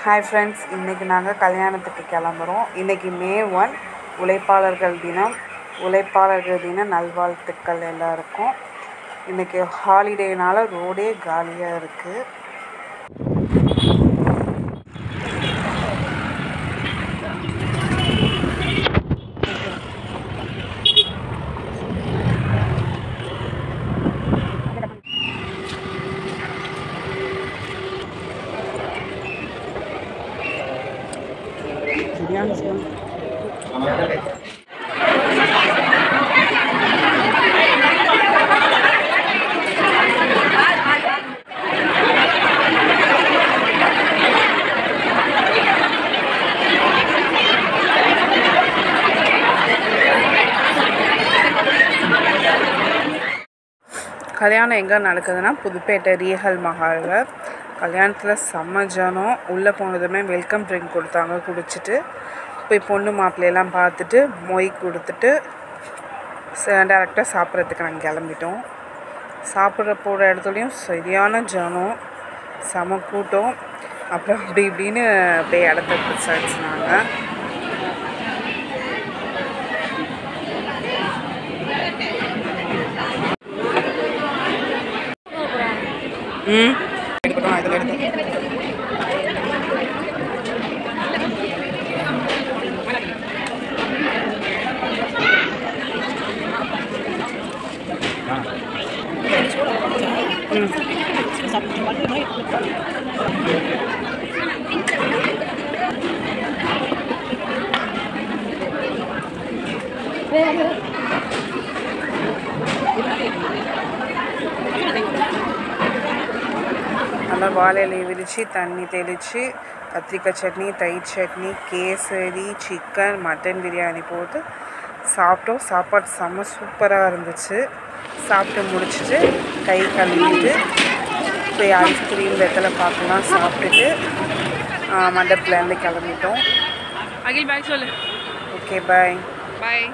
Hi friends, இன்றைக்கி நாங்கள் கல்யாணத்துக்கு கிளம்புறோம். இன்றைக்கி மே 1 உழைப்பாளர்கள் தினம். உழைப்பாளர்கள் தின நல்வாழ்த்துக்கள் எல்லாருக்கும். இன்றைக்கி ஹாலிடேனால் ரோடே காலியாக இருக்குது. கல்யாணம் எங்கே நடக்குதுன்னா புதுப்பேட்டை ரீஹல் மஹாலில். கல்யாணத்தில் செம்ம ஜனம். உள்ளே போனதுமே வெல்கம் ட்ரிங்க் கொடுத்தாங்க. குடிச்சிட்டு போய் பொண்ணு மாப்பிள்ளையெல்லாம் பார்த்துட்டு மொய் கொடுத்துட்டு டேரெக்டாக சாப்பிட்றதுக்கு நாங்கள் கிளம்பிட்டோம். சாப்பிட்ற போகிற இடத்துலையும் சரியான ஜனம், செம கூட்டம். அப்புறம் அப்படி இப்படின்னு அப்படியே இடத்த பிடிச்சாச்சுனாங்க. எடுக்கட்டும், இதில் எடுத்து நல்லா வாழை இலையை விரித்து தண்ணி தெளித்து கத்திரிக்காய் சட்னி, தயிர் சட்னி, கேசரி, சிக்கன், மட்டன் பிரியாணி போட்டு சாப்பிட்டோம். சாப்பாடு செம்ம சூப்பராக இருந்துச்சு. சாப்பிட்டு முடிச்சுட்டு கை கழுவிட்டு போய் ஐஸ்கிரீம் வெத்தலை பார்க்கலாம் சாப்பிட்டுட்டு மண்டபத்துலேருந்து கிளம்பிட்டோம். அகில் பாய் சொல்லு. ஓகே, பாய் பாய்.